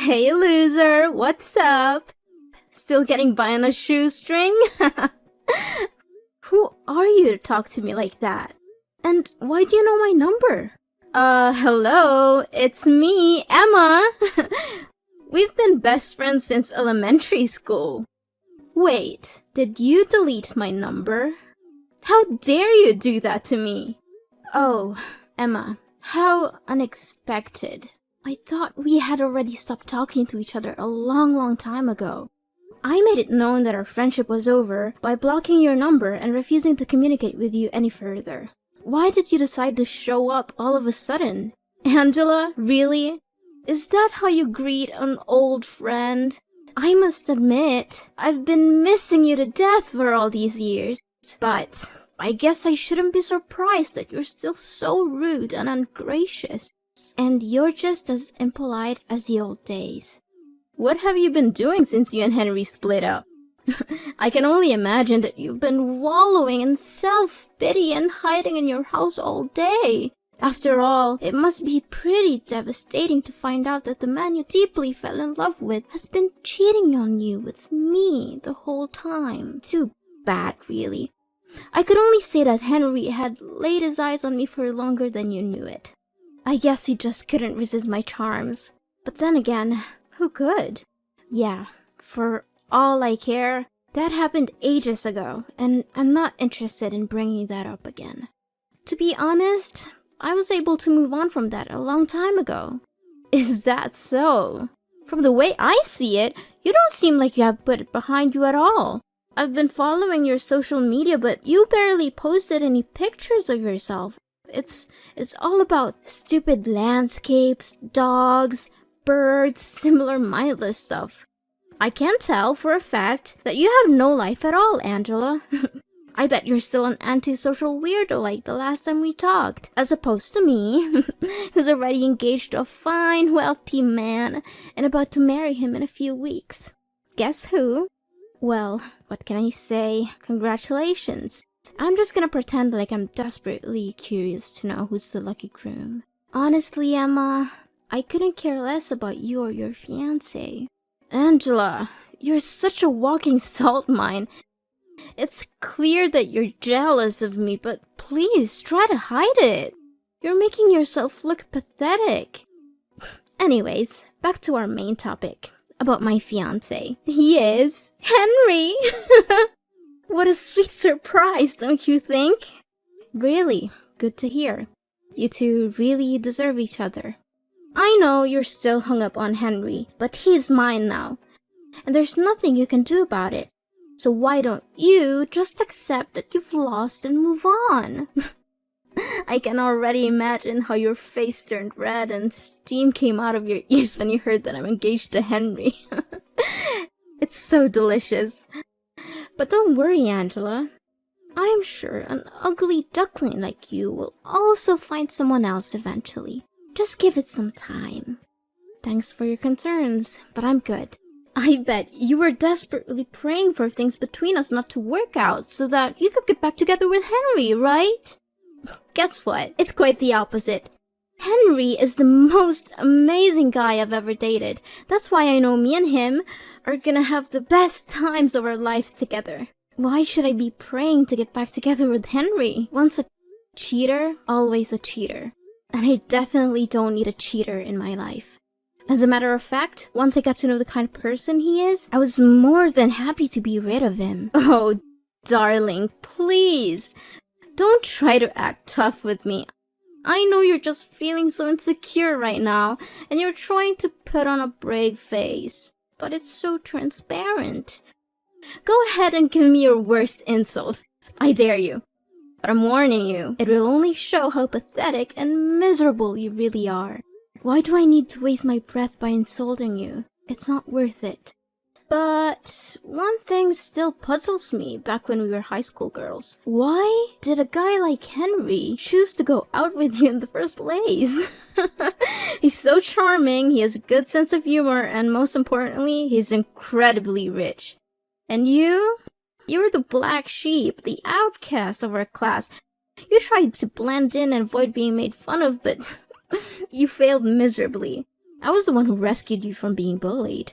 Hey loser, what's up? Still getting by on a shoestring? Who are you to talk to me like that? And why do you know my number? Hello, it's me, Emma. We've been best friends since elementary school. Wait, did you delete my number? How dare you do that to me? Oh, Emma, how unexpected. I thought we had already stopped talking to each other a long time ago. I made it known that our friendship was over by blocking your number and refusing to communicate with you any further. Why did you decide to show up all of a sudden? Angela, really? Is that how you greet an old friend? I must admit, I've been missing you to death for all these years, but I guess I shouldn't be surprised that you're still so rude and ungracious. And you're just as impolite as the old days. What have you been doing since you and Henry split up? I can only imagine that you've been wallowing in self-pity and hiding in your house all day. After all, it must be pretty devastating to find out that the man you deeply fell in love with has been cheating on you with me the whole time. Too bad, really. I could only say that Henry had laid his eyes on me for longer than you knew it. I guess he just couldn't resist my charms. But then again, who could? Yeah, for all I care, that happened ages ago, and I'm not interested in bringing that up again. To be honest, I was able to move on from that a long time ago. Is that so? From the way I see it, you don't seem like you have put it behind you at all. I've been following your social media, but you barely posted any pictures of yourself. It's all about stupid landscapes, dogs, birds, similar mindless stuff. I can tell for a fact that you have no life at all, Angela. I bet you're still an antisocial weirdo like the last time we talked, as opposed to me, who's already engaged to a fine, wealthy man and about to marry him in a few weeks. Guess who? Well, what can I say? Congratulations. I'm just gonna pretend like I'm desperately curious to know who's the lucky groom. Honestly, Emma, I couldn't care less about you or your fiancé. Angela, you're such a walking salt mine. It's clear that you're jealous of me, but please try to hide it. You're making yourself look pathetic. Anyways, back to our main topic, about my fiancé. He is Henry! What a sweet surprise, don't you think? Really, good to hear. You two really deserve each other. I know you're still hung up on Henry, but he's mine now. And there's nothing you can do about it. So why don't you just accept that you've lost and move on? I can already imagine how your face turned red and steam came out of your ears when you heard that I'm engaged to Henry. It's so delicious. But don't worry, Angela. I am sure an ugly duckling like you will also find someone else eventually. Just give it some time. Thanks for your concerns, but I'm good. I bet you were desperately praying for things between us not to work out so that you could get back together with Henry, right? Guess what? It's quite the opposite. Henry is the most amazing guy I've ever dated. That's why I know me and him are gonna have the best times of our lives together. Why should I be praying to get back together with Henry? Once a cheater, always a cheater. And I definitely don't need a cheater in my life. As a matter of fact, once I got to know the kind of person he is, I was more than happy to be rid of him. Oh, darling, please. Don't try to act tough with me. I know you're just feeling so insecure right now, and you're trying to put on a brave face. But it's so transparent. Go ahead and give me your worst insults. I dare you. But I'm warning you, it will only show how pathetic and miserable you really are. Why do I need to waste my breath by insulting you? It's not worth it. But one thing still puzzles me back when we were high school girls. Why did a guy like Henry choose to go out with you in the first place? He's so charming, he has a good sense of humor, and most importantly, he's incredibly rich. And you? You're the black sheep, the outcast of our class. You tried to blend in and avoid being made fun of, but you failed miserably. I was the one who rescued you from being bullied.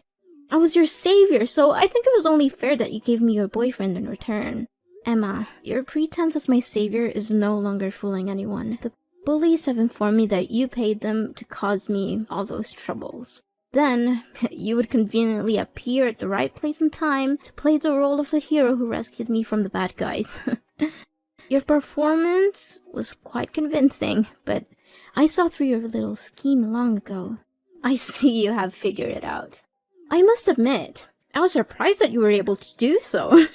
I was your savior, so I think it was only fair that you gave me your boyfriend in return. Emma, your pretense as my savior is no longer fooling anyone. The bullies have informed me that you paid them to cause me all those troubles. Then, you would conveniently appear at the right place and time to play the role of the hero who rescued me from the bad guys. Your performance was quite convincing, but I saw through your little scheme long ago. I see you have figured it out. I must admit, I was surprised that you were able to do so.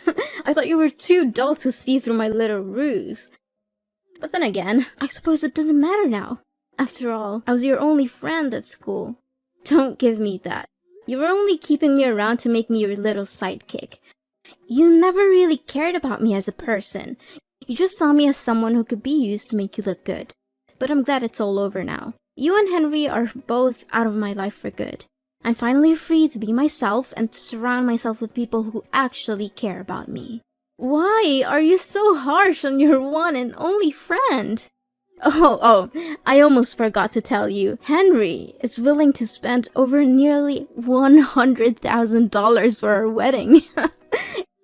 I thought you were too dull to see through my little ruse. But then again, I suppose it doesn't matter now. After all, I was your only friend at school. Don't give me that. You were only keeping me around to make me your little sidekick. You never really cared about me as a person. You just saw me as someone who could be used to make you look good. But I'm glad it's all over now. You and Henry are both out of my life for good. I'm finally free to be myself and to surround myself with people who actually care about me. Why are you so harsh on your one and only friend? Oh, I almost forgot to tell you. Henry is willing to spend over nearly $100,000 for our wedding.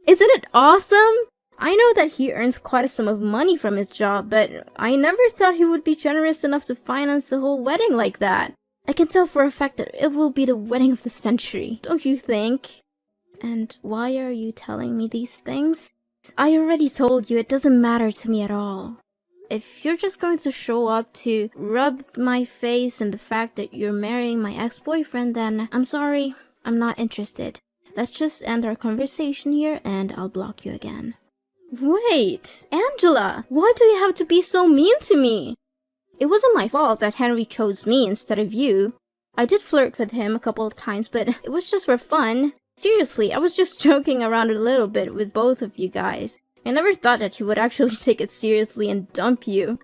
Isn't it awesome? I know that he earns quite a sum of money from his job, but I never thought he would be generous enough to finance the whole wedding like that. I can tell for a fact that it will be the wedding of the century, don't you think? And why are you telling me these things? I already told you it doesn't matter to me at all. If you're just going to show up to rub my face in the fact that you're marrying my ex-boyfriend, then I'm sorry, I'm not interested. Let's just end our conversation here and I'll block you again. Wait, Angela, why do you have to be so mean to me? It wasn't my fault that Henry chose me instead of you. I did flirt with him a couple of times, but it was just for fun. Seriously, I was just joking around a little bit with both of you guys. I never thought that he would actually take it seriously and dump you.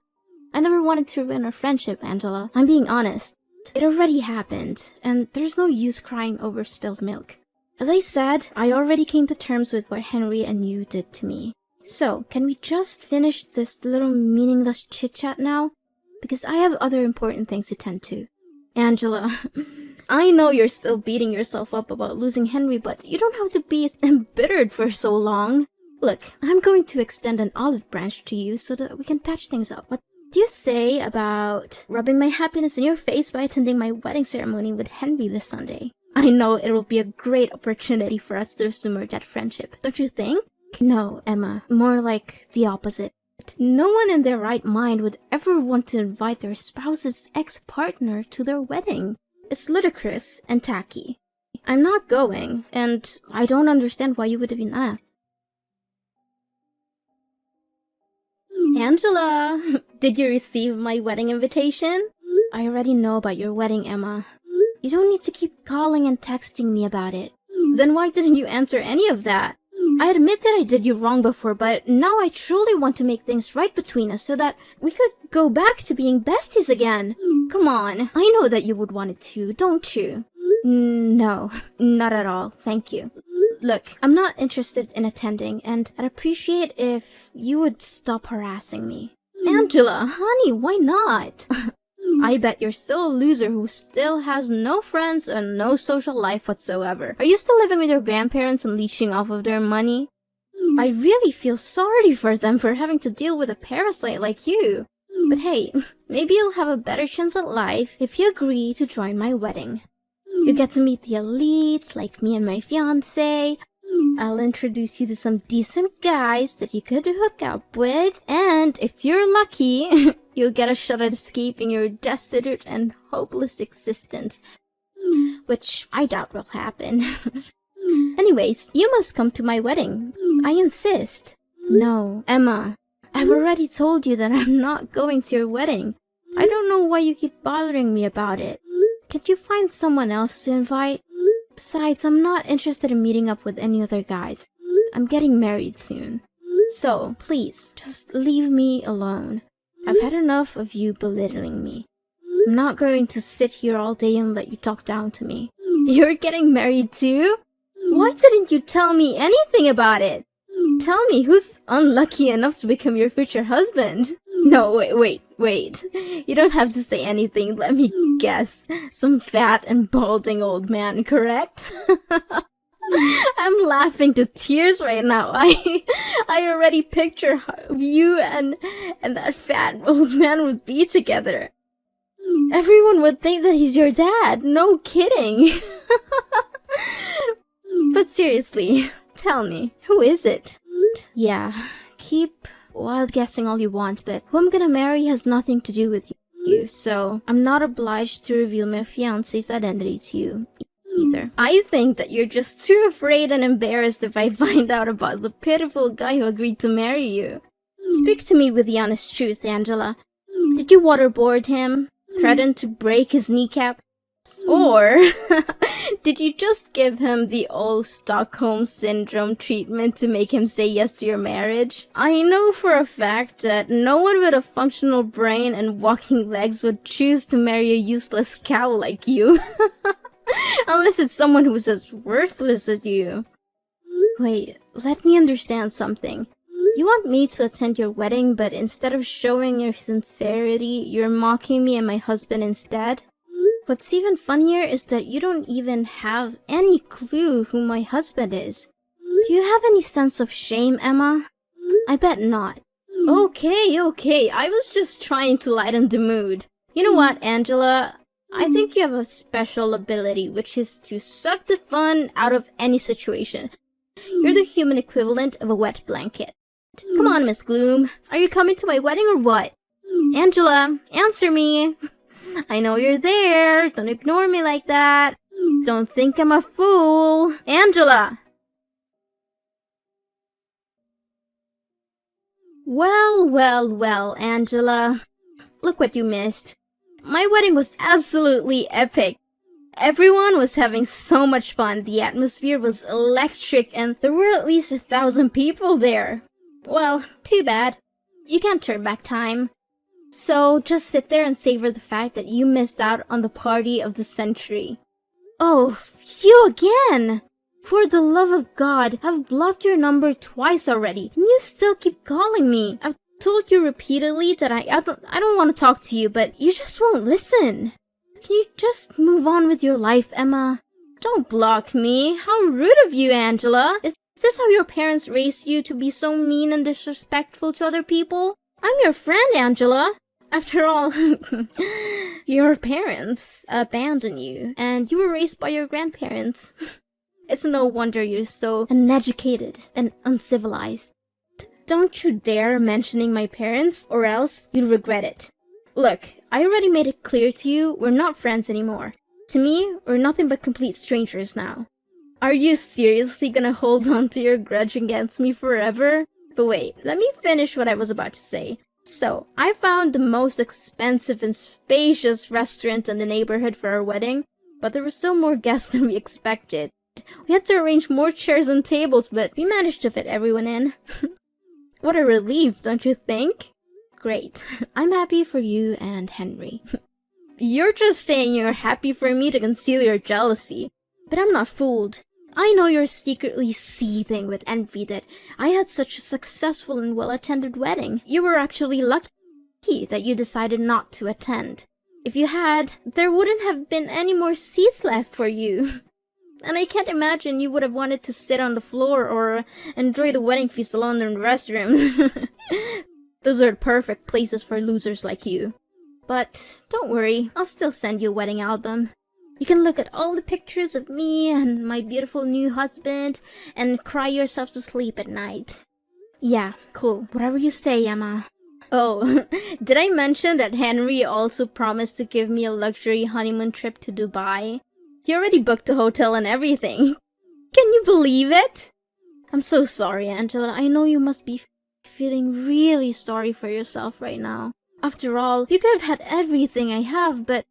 I never wanted to ruin our friendship, Angela. I'm being honest. It already happened, and there's no use crying over spilled milk. As I said, I already came to terms with what Henry and you did to me. So, can we just finish this little meaningless chit-chat now? Because I have other important things to tend to. Angela, I know you're still beating yourself up about losing Henry, but you don't have to be embittered for so long. Look, I'm going to extend an olive branch to you so that we can patch things up. What do you say about rubbing my happiness in your face by attending my wedding ceremony with Henry this Sunday? I know it will be a great opportunity for us to resume that friendship, don't you think? No, Emma, more like the opposite. No one in their right mind would ever want to invite their spouse's ex-partner to their wedding. It's ludicrous and tacky. I'm not going, and I don't understand why you would even ask. Angela, did you receive my wedding invitation? I already know about your wedding, Emma. You don't need to keep calling and texting me about it. Then why didn't you answer any of that? I admit that I did you wrong before, but now I truly want to make things right between us so that we could go back to being besties again. Come on, I know that you would want it too, don't you? No, not at all, thank you. Look, I'm not interested in attending, and I'd appreciate if you would stop harassing me. Angela, honey, why not? I bet you're still a loser who still has no friends and no social life whatsoever. Are you still living with your grandparents and leeching off of their money? I really feel sorry for them for having to deal with a parasite like you. But hey, maybe you'll have a better chance at life if you agree to join my wedding. You get to meet the elites like me and my fiancé. I'll introduce you to some decent guys that you could hook up with. And if you're lucky, you'll get a shot at escaping your destitute and hopeless existence. Which I doubt will happen. Anyways, you must come to my wedding. I insist. No, Emma. I've already told you that I'm not going to your wedding. I don't know why you keep bothering me about it. Can't you find someone else to invite? Besides, I'm not interested in meeting up with any other guys. I'm getting married soon. So, please, just leave me alone. I've had enough of you belittling me. I'm not going to sit here all day and let you talk down to me. You're getting married too? Why didn't you tell me anything about it? Tell me who's unlucky enough to become your future husband. No, wait. You don't have to say anything. Let me guess. Some fat and balding old man, correct? I'm laughing to tears right now. I already picture how you and that fat old man would be together. Everyone would think that he's your dad. No kidding. But seriously, tell me, who is it? Yeah, keep wild guessing all you want, but who I'm gonna marry has nothing to do with you, so I'm not obliged to reveal my fiancé's identity to you either. I think that you're just too afraid and embarrassed if I find out about the pitiful guy who agreed to marry you. Speak to me with the honest truth, Angela. Did you waterboard him? Threaten to break his kneecaps? Or did you just give him the old Stockholm Syndrome treatment to make him say yes to your marriage? I know for a fact that no one with a functional brain and walking legs would choose to marry a useless cow like you. Unless it's someone who's as worthless as you. Wait, let me understand something. You want me to attend your wedding, but instead of showing your sincerity, you're mocking me and my husband instead? What's even funnier is that you don't even have any clue who my husband is. Do you have any sense of shame, Emma? I bet not. Okay, I was just trying to lighten the mood. You know what, Angela? I think you have a special ability, which is to suck the fun out of any situation. You're the human equivalent of a wet blanket. Come on, Miss Gloom. Are you coming to my wedding or what? Angela, answer me. I know you're there. Don't ignore me like that. Don't think I'm a fool. Angela! Well, Angela. Look what you missed. My wedding was absolutely epic. Everyone was having so much fun. The atmosphere was electric and there were at least 1,000 people there. Well, too bad. You can't turn back time. So just sit there and savor the fact that you missed out on the party of the century. Oh, you again! For the love of God, I've blocked your number twice already, and you still keep calling me. I've told you repeatedly that I don't want to talk to you, but you just won't listen. Can you just move on with your life, Emma? Don't block me. How rude of you, Angela. Is this how your parents raised you, to be so mean and disrespectful to other people? I'm your friend, Angela. After all, your parents abandoned you, and you were raised by your grandparents. It's no wonder you're so uneducated and uncivilized. Don't you dare mentioning my parents, or else you'll regret it. Look, I already made it clear to you, we're not friends anymore. To me, we're nothing but complete strangers now. Are you seriously gonna hold on to your grudge against me forever? But wait, let me finish what I was about to say. So, I found the most expensive and spacious restaurant in the neighborhood for our wedding, but there were still more guests than we expected. We had to arrange more chairs and tables, but we managed to fit everyone in. What a relief, don't you think? Great. I'm happy for you and Henry. You're just saying you're happy for me to conceal your jealousy. But I'm not fooled. I know you're secretly seething with envy that I had such a successful and well-attended wedding. You were actually lucky that you decided not to attend. If you had, there wouldn't have been any more seats left for you. And I can't imagine you would have wanted to sit on the floor or enjoy the wedding feast alone in the restroom. Those are perfect places for losers like you. But don't worry, I'll still send you a wedding album. You can look at all the pictures of me and my beautiful new husband and cry yourself to sleep at night. Yeah, cool. Whatever you say, Emma. Oh, did I mention that Henry also promised to give me a luxury honeymoon trip to Dubai? He already booked the hotel and everything. Can you believe it? I'm so sorry, Angela. I know you must be feeling really sorry for yourself right now. After all, you could have had everything I have, but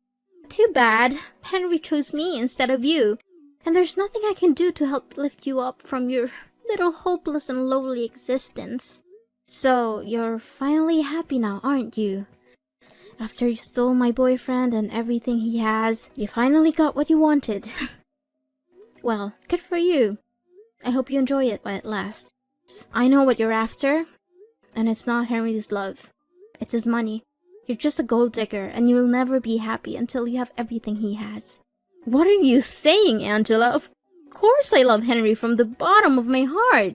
too bad. Henry chose me instead of you. And there's nothing I can do to help lift you up from your little hopeless and lowly existence. So, you're finally happy now, aren't you? After you stole my boyfriend and everything he has, you finally got what you wanted. Well, good for you. I hope you enjoy it while it lasts. I know what you're after, and it's not Henry's love. It's his money. You're just a gold digger, and you'll never be happy until you have everything he has. What are you saying, Angela? Of course I love Henry from the bottom of my heart.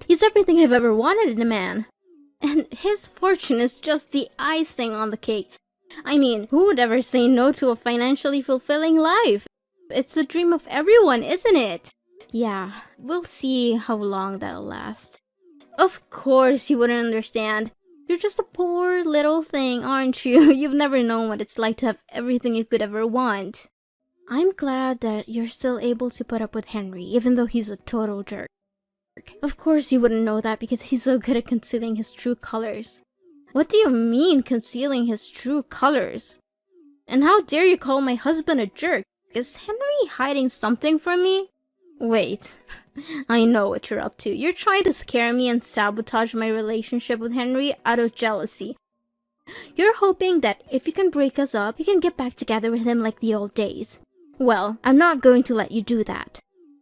He's everything I've ever wanted in a man. And his fortune is just the icing on the cake. I mean, who would ever say no to a financially fulfilling life? It's the dream of everyone, isn't it? Yeah, we'll see how long that'll last. Of course you wouldn't understand. You're just a poor little thing, aren't you? You've never known what it's like to have everything you could ever want. I'm glad that you're still able to put up with Henry, even though he's a total jerk. Of course you wouldn't know that because he's so good at concealing his true colors. What do you mean, concealing his true colors? And how dare you call my husband a jerk? Is Henry hiding something from me? Wait, I know what you're up to. You're trying to scare me and sabotage my relationship with Henry out of jealousy. You're hoping that if you can break us up, you can get back together with him like the old days. Well, I'm not going to let you do that.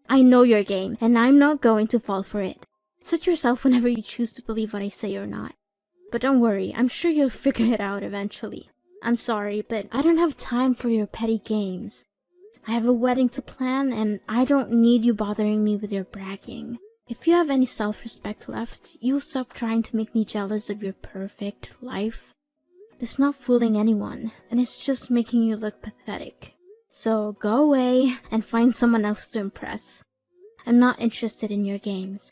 I know your game, and I'm not going to fall for it. Suit yourself whenever you choose to believe what I say or not. But don't worry, I'm sure you'll figure it out eventually. I'm sorry, but I don't have time for your petty games. I have a wedding to plan, and I don't need you bothering me with your bragging. If you have any self-respect left, you'll stop trying to make me jealous of your perfect life. It's not fooling anyone, and it's just making you look pathetic. So go away and find someone else to impress. I'm not interested in your games.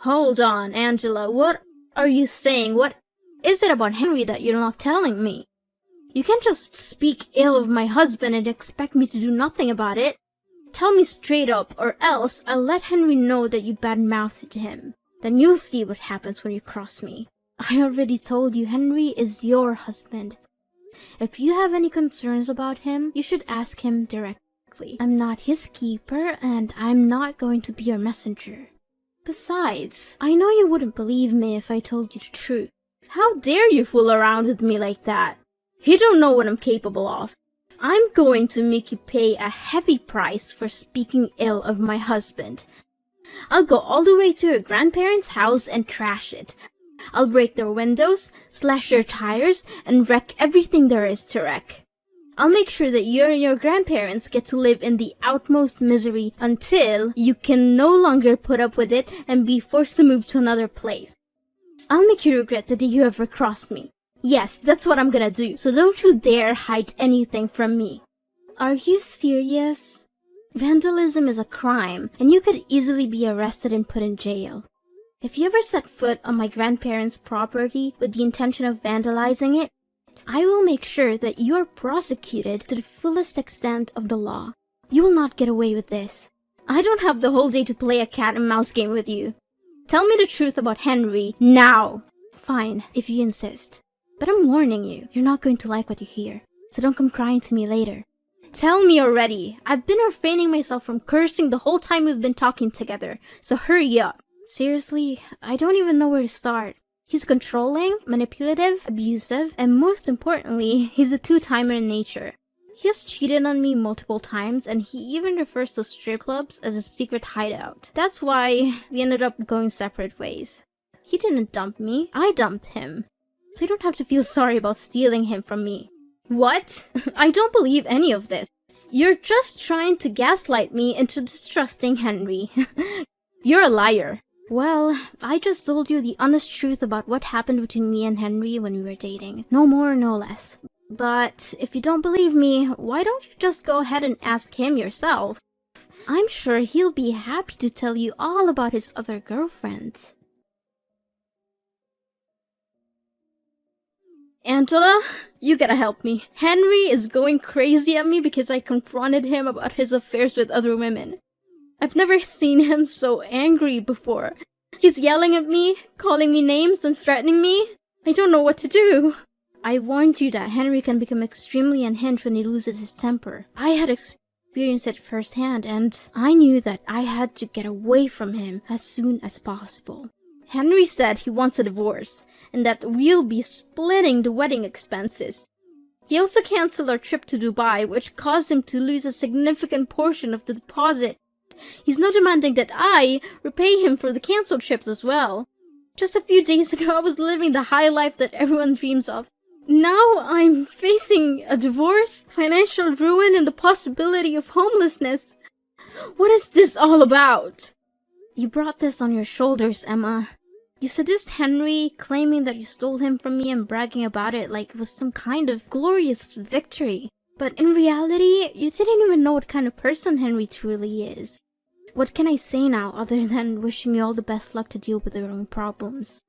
Hold on, Angela, what are you saying? What is it about Henry that you're not telling me? You can't just speak ill of my husband and expect me to do nothing about it. Tell me straight up, or else I'll let Henry know that you bad-mouthed him. Then you'll see what happens when you cross me. I already told you Henry is your husband. If you have any concerns about him, you should ask him directly. I'm not his keeper, and I'm not going to be your messenger. Besides, I know you wouldn't believe me if I told you the truth. How dare you fool around with me like that? You don't know what I'm capable of. I'm going to make you pay a heavy price for speaking ill of my husband. I'll go all the way to your grandparents' house and trash it. I'll break their windows, slash their tires, and wreck everything there is to wreck. I'll make sure that you and your grandparents get to live in the utmost misery until you can no longer put up with it and be forced to move to another place. I'll make you regret the day you ever crossed me. Yes, that's what I'm gonna do, so don't you dare hide anything from me. Are you serious? Vandalism is a crime, and you could easily be arrested and put in jail. If you ever set foot on my grandparents' property with the intention of vandalizing it, I will make sure that you are prosecuted to the fullest extent of the law. You will not get away with this. I don't have the whole day to play a cat and mouse game with you. Tell me the truth about Henry, now! Fine, if you insist. But I'm warning you, you're not going to like what you hear, so don't come crying to me later. Tell me already! I've been refraining myself from cursing the whole time we've been talking together, so hurry up. Seriously, I don't even know where to start. He's controlling, manipulative, abusive, and most importantly, he's a two-timer in nature. He has cheated on me multiple times, and he even refers to strip clubs as a secret hideout. That's why we ended up going separate ways. He didn't dump me, I dumped him. So you don't have to feel sorry about stealing him from me. What? I don't believe any of this. You're just trying to gaslight me into distrusting Henry. You're a liar. Well, I just told you the honest truth about what happened between me and Henry when we were dating. No more, no less. But if you don't believe me, why don't you just go ahead and ask him yourself? I'm sure he'll be happy to tell you all about his other girlfriends. Angela, you gotta help me. Henry is going crazy at me because I confronted him about his affairs with other women. I've never seen him so angry before. He's yelling at me, calling me names, and threatening me. I don't know what to do. I warned you that Henry can become extremely unhinged when he loses his temper. I had experienced it firsthand, and I knew that I had to get away from him as soon as possible. Henry said he wants a divorce, and that we'll be splitting the wedding expenses. He also canceled our trip to Dubai, which caused him to lose a significant portion of the deposit. He's now demanding that I repay him for the cancelled trips as well. Just a few days ago, I was living the high life that everyone dreams of, Now I'm facing a divorce, financial ruin, and the possibility of homelessness. What is this all about? You brought this on your shoulders, Emma. You seduced Henry, claiming that you stole him from me and bragging about it like it was some kind of glorious victory. But in reality, you didn't even know what kind of person Henry truly is. What can I say now other than wishing you all the best luck to deal with your own problems?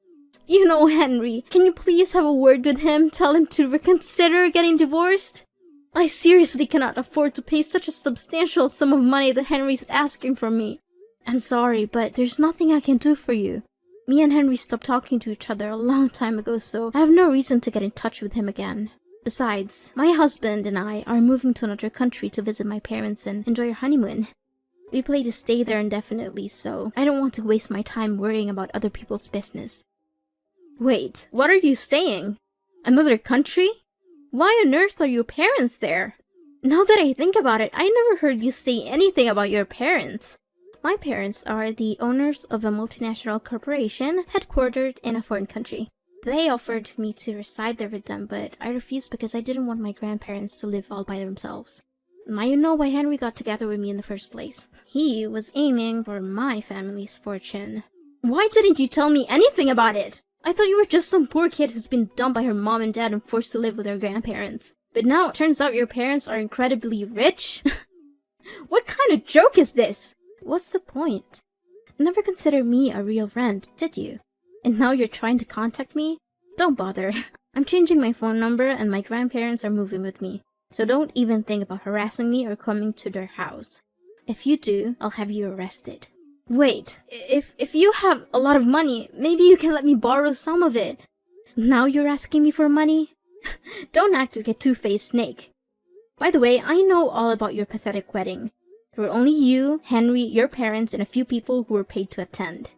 You know Henry, can you please have a word with him? Tell him to reconsider getting divorced? I seriously cannot afford to pay such a substantial sum of money that Henry's asking from me. I'm sorry, but there's nothing I can do for you. Me and Henry stopped talking to each other a long time ago, so I have no reason to get in touch with him again. Besides, my husband and I are moving to another country to visit my parents and enjoy our honeymoon. We plan to stay there indefinitely, so I don't want to waste my time worrying about other people's business. Wait, what are you saying? Another country? Why on earth are your parents there? Now that I think about it, I never heard you say anything about your parents. My parents are the owners of a multinational corporation headquartered in a foreign country. They offered me to reside there with them, but I refused because I didn't want my grandparents to live all by themselves. Now you know why Henry got together with me in the first place. He was aiming for my family's fortune. Why didn't you tell me anything about it? I thought you were just some poor kid who's been dumped by her mom and dad and forced to live with her grandparents. But now it turns out your parents are incredibly rich? What kind of joke is this? What's the point? Never considered me a real friend, did you? And now you're trying to contact me? Don't bother. I'm changing my phone number and my grandparents are moving with me. So don't even think about harassing me or coming to their house. If you do, I'll have you arrested. Wait, if you have a lot of money, maybe you can let me borrow some of it. Now you're asking me for money? Don't act like a two-faced snake. By the way, I know all about your pathetic wedding. There were only you, Henry, your parents, and a few people who were paid to attend.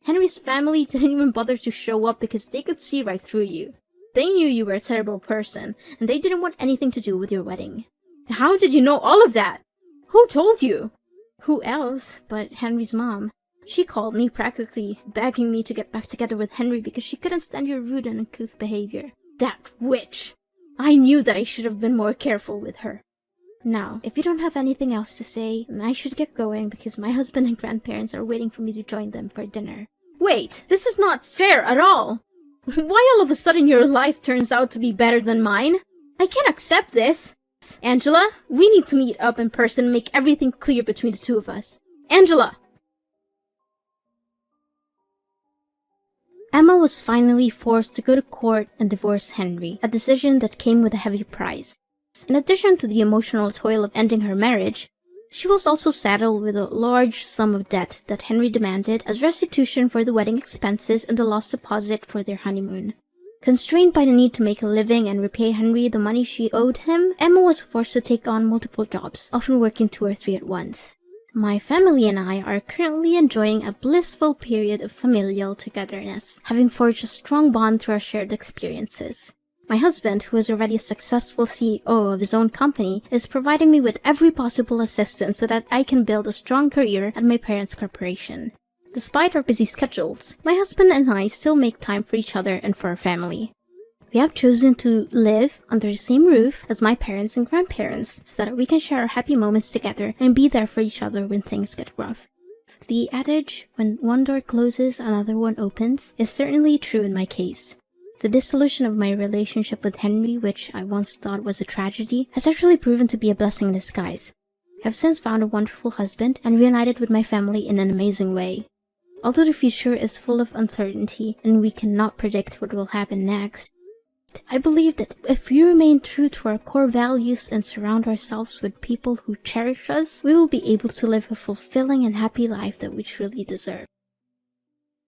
Henry's family didn't even bother to show up because they could see right through you. They knew you were a terrible person, and they didn't want anything to do with your wedding. How did you know all of that? Who told you? Who else but Henry's mom? She called me, practically begging me to get back together with Henry because she couldn't stand your rude and uncouth behavior. That witch! I knew that I should have been more careful with her. Now, if you don't have anything else to say, then I should get going because my husband and grandparents are waiting for me to join them for dinner. Wait, this is not fair at all! Why all of a sudden your life turns out to be better than mine? I can't accept this! Angela, we need to meet up in person and make everything clear between the two of us. Angela! Emma was finally forced to go to court and divorce Henry, a decision that came with a heavy price. In addition to the emotional toil of ending her marriage, she was also saddled with a large sum of debt that Henry demanded as restitution for the wedding expenses and the lost deposit for their honeymoon. Constrained by the need to make a living and repay Henry the money she owed him, Emma was forced to take on multiple jobs, often working 2 or 3 at once. My family and I are currently enjoying a blissful period of familial togetherness, having forged a strong bond through our shared experiences. My husband, who is already a successful CEO of his own company, is providing me with every possible assistance so that I can build a strong career at my parents' corporation. Despite our busy schedules, my husband and I still make time for each other and for our family. We have chosen to live under the same roof as my parents and grandparents so that we can share our happy moments together and be there for each other when things get rough. The adage, when one door closes, another one opens, is certainly true in my case. The dissolution of my relationship with Henry, which I once thought was a tragedy, has actually proven to be a blessing in disguise. I have since found a wonderful husband and reunited with my family in an amazing way. Although the future is full of uncertainty and we cannot predict what will happen next, I believe that if we remain true to our core values and surround ourselves with people who cherish us, we will be able to live a fulfilling and happy life that we truly deserve.